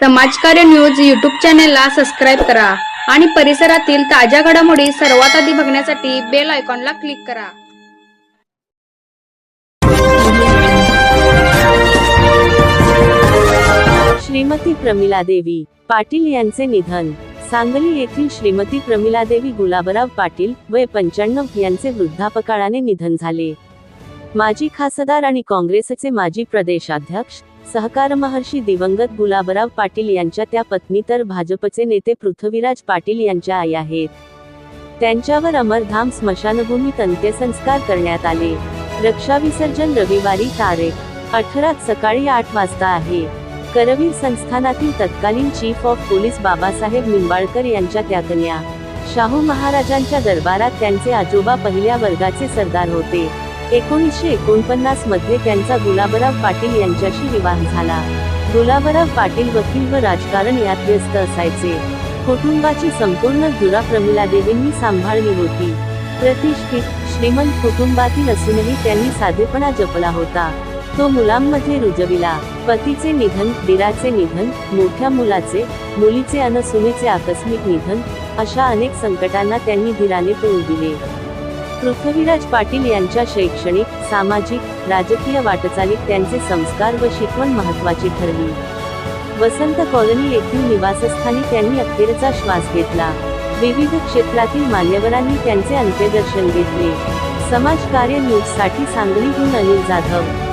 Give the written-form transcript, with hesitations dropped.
समाजकार्य news YouTube चॅनेलला subscribe करा आणि परिसरातील ताज्या घडामोडी सर्वात आधी बघण्यासाठी बेल आयकॉनला क्लिक करा। श्रीमती प्रमिलादेवी पाटील यांचे निधन। सांगली येथील श्रीमती प्रमिलादेवी गुलाबराव पाटील वय 95 यांचे वृद्धापकाळाने निधन झाले। माजी खासदार आणि काँग्रेसचे माजी प्रदेशाध्यक्ष सहकार महर्षी दिवंगत गुलाबराव पाटील यांच्या त्या पत्नी तर भाजपचे नेते पृथ्वीराज पाटील यांच्या आई आहेत। त्यांच्यावर अमरधाम स्मशानभूमीत अंत्यसंस्कार करण्यात आले। रक्षाविसर्जन रविवारी तारीख 18 सकाळी 8 वाजता आहे। करवीर संस्थानातील तत्कालीन chief of police Babasaheb Nimbalkar यांच्या त्या कन्या शाहू महाराजांच्या दरबारात त्यांचे आजोबा पहिल्या वर्गाचे सरदार होते। 1949 मध्ये त्यांचा गुलाबराव पाटील यांच्याशी विवाह झाला। गुलाबराव पाटील वकील व राजकारण यात व्यस्त असायचे। कुटुंबाची संपूर्ण धुरा प्रमिलादेवींनी सांभाळली होती। प्रतिष्ठित श्रीमंत कुटुंबातील असूनही त्यांनी साधेपणा जपला होता, तो मुलांमध्ये रुजविला। पतीचे निधन, दिराचे निधन, मोठ्या मुलाचे, मुलीचे अन सुनेचे आकस्मिक निधन अशा अनेक संकटांना त्यांनी धीराने तोंड दिले। पृथ्वीराज पाटील यांच्या शैक्षणिक, सामाजिक, राजकीय वाटचालीत त्यांचे संस्कार व शिकवण महत्त्वाची ठरली। वसंत कॉलनी येथील निवासस्थानी त्यांनी अखेरचा श्वास घेतला। विविध क्षेत्रातील मान्यवरांनी त्यांचे अंत्यदर्शन घेतले। समाजकार्य न्यूजसाठी सांगलीहून अनिल जाधव।